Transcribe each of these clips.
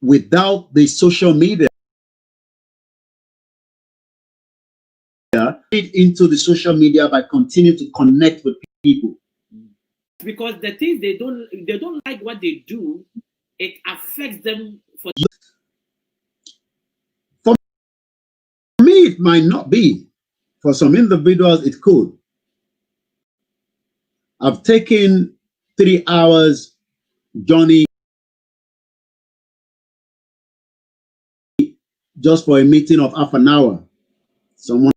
without the social media, into the social media by continuing to connect with people. Because the things they don't like what they do, it affects them. For me, it might not be. For some individuals, it could. I've taken 3 hours journey just for a meeting of half an hour. Someone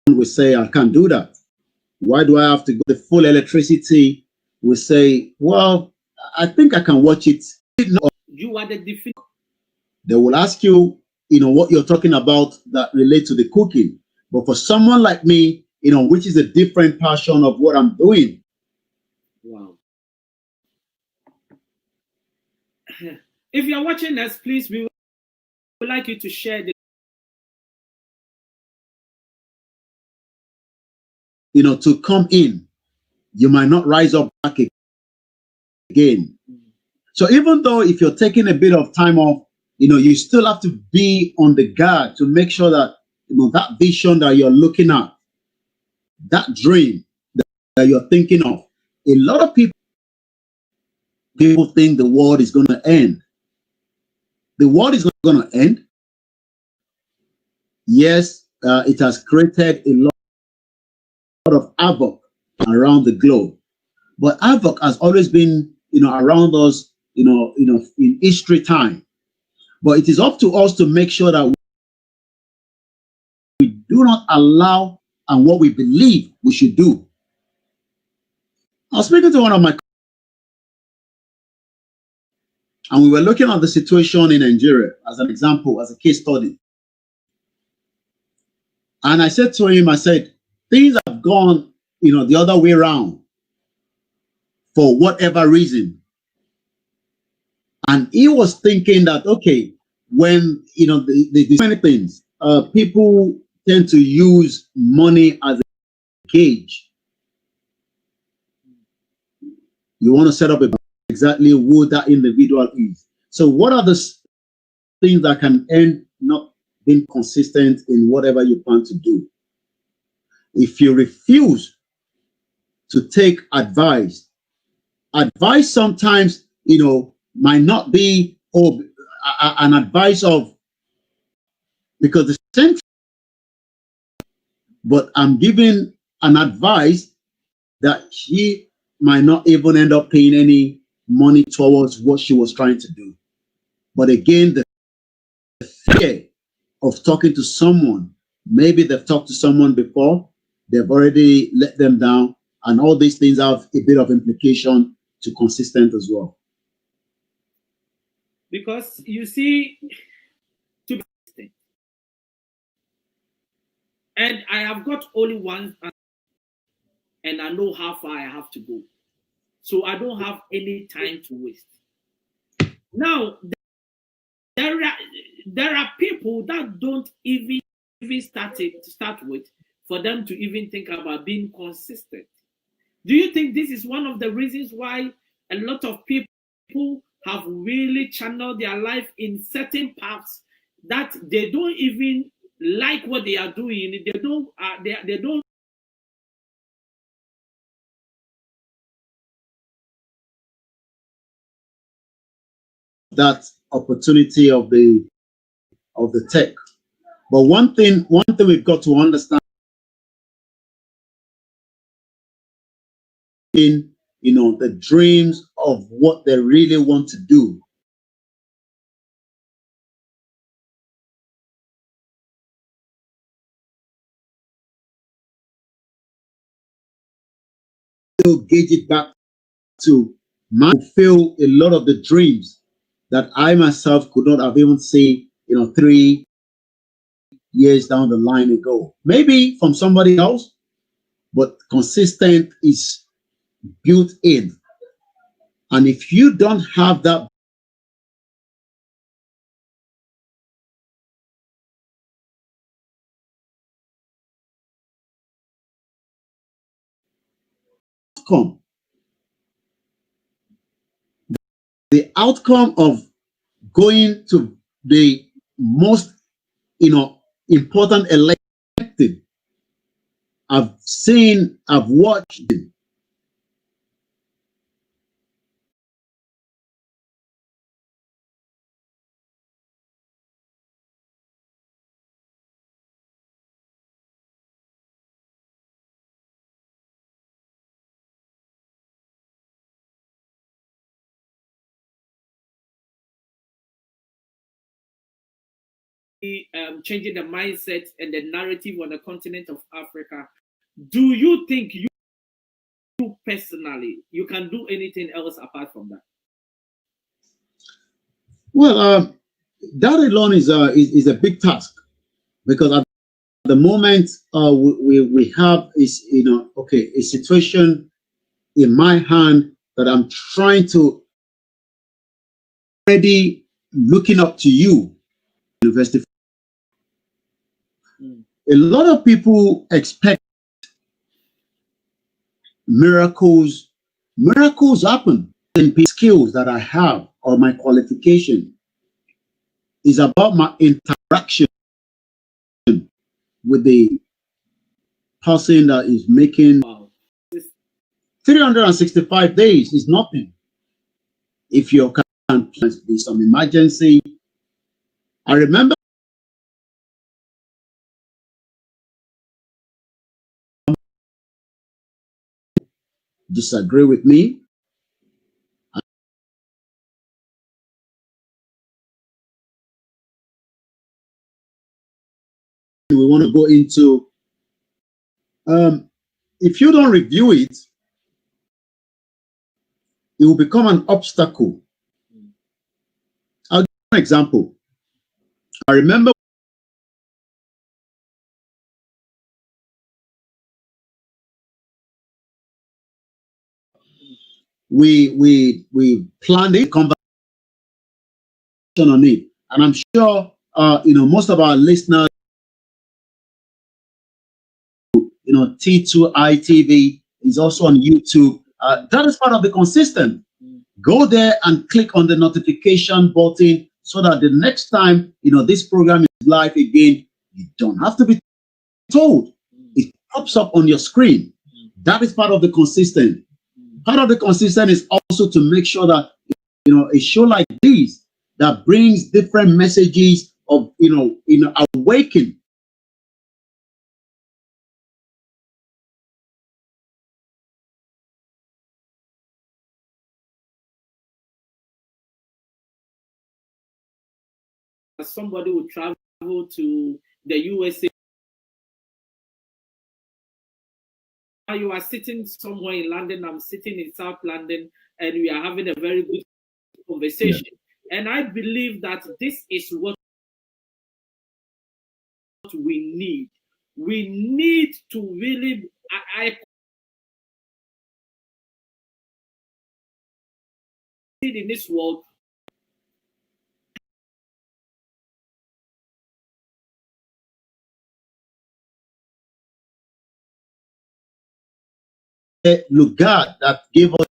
will say, I can't do that. Why do I have to go the full electricity? We say, well, I think I can watch it. You are the definition. They will ask you, what you're talking about that relate to the cooking. But for someone like me, which is a different passion of what I'm doing. Wow. If you're watching us, please, we would like you to share the to come in. You might not rise up back again. So even though if you're taking a bit of time off, you still have to be on the guard to make sure that that vision that you're looking at, that dream that you're thinking of. A lot of people think the world is going to end. The world is not going to end. Yes, it has created a lot of havoc around the globe, but havoc has always been, around us, in history time. But it is up to us to make sure that we do not allow and what we believe we should do. I was speaking to one of my, and we were looking at the situation in Nigeria as an example, as a case study. And I said to him, I said, things have gone, the other way around for whatever reason. And he was thinking that, okay, when, the many things, people tend to use money as a gauge. You want to set up exactly who that individual is. So what are the things that can end not being consistent in whatever you plan to do? If you refuse to take advice sometimes, might not be an advice of, because the same, but I'm giving an advice that she might not even end up paying any money towards what she was trying to do. But again, the fear of talking to someone, maybe they've talked to someone before, they've already let them down, and all these things have a bit of implication to consistent as well. Because you see, to be consistent, and I have got only one, and I know how far I have to go, so I don't have any time to waste. Now, there are people that don't even start with, for them to even think about being consistent. Do you think this is one of the reasons why a lot of people have really channeled their life in certain paths that they don't even like what they are doing? They don't that opportunity of the tech. But one thing we've got to understand, in the dreams of what they really want to do. To gauge it back to fulfill a lot of the dreams that I myself could not have even seen, 3 years down the line ago. Maybe from somebody else, but consistent is built in. And if you don't have that, come. the outcome of going to the most, important elected, I've watched it. Changing the mindset and the narrative on the continent of Africa. Do you think you personally you can do anything else apart from that? Well, that alone is a big task, because at the moment we have is, a situation in my hand that I'm trying to, already looking up to you, university. A lot of people expect miracles. Miracles happen. And skills that I have, or my qualification, is about my interaction with the person that is making. Wow. 365 days is nothing. If you can be some emergency. I remember disagree with me. We want to go into, if you don't review it, it will become an obstacle. I'll give you an example. I remember we planned a conversation on it, and I'm sure most of our listeners, T2I Tv is also on YouTube. That is part of the consistent. Go there and click on the notification button, so that the next time this program is live again, you don't have to be told. It pops up on your screen. That is part of the consistent. Part of the consistent is also to make sure that a show like this that brings different messages of awaken. Somebody would travel to the USA. You are sitting somewhere in London, I'm sitting in South London, and we are having a very good conversation. Yeah. And I believe that this is what we need. We need to really, I in this world, Lugard that gave us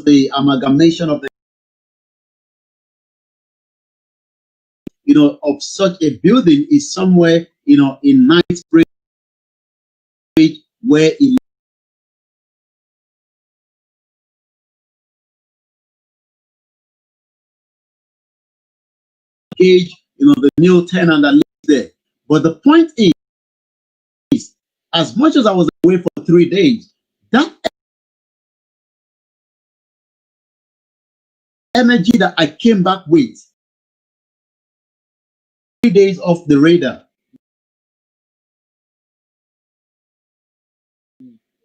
the amalgamation of the of such a building is somewhere in Knightsbridge, where it gauge the new tenant that lives there. But the point is, as much as I was away for 3 days, that energy that I came back with, 3 days off the radar.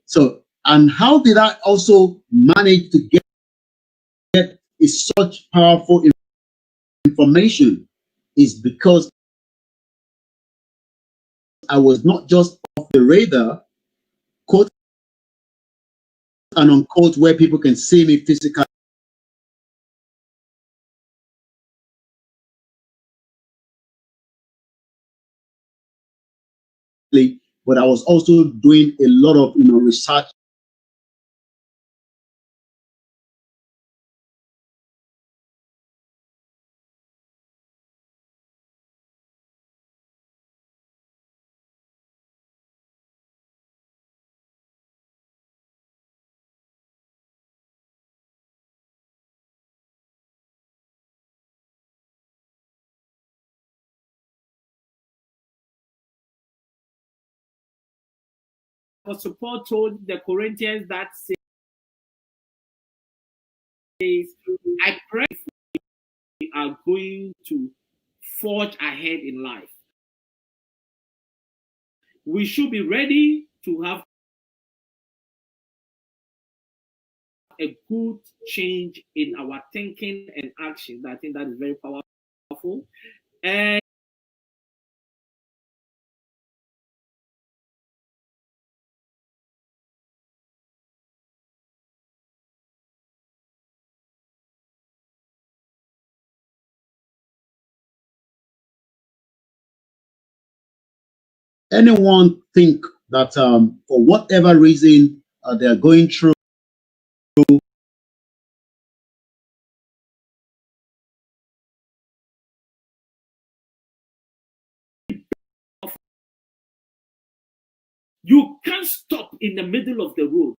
So, and how did I also manage to get such powerful information? Is because I was not just off the radar, quote and unquote, where people can see me physically. But I was also doing a lot of research Apostle Paul told the Corinthians that says, I pray we are going to forge ahead in life. We should be ready to have a good change in our thinking and action. I think that is very powerful. And anyone think that for whatever reason they're going through, you can't stop in the middle of the road.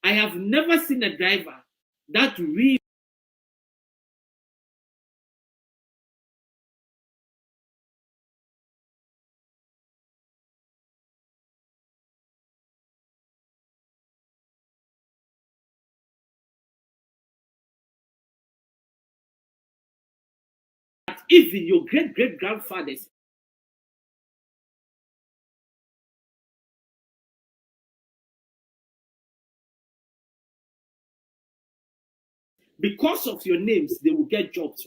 I have never seen a driver that really even your great grandfathers because of your names, they will get jobs.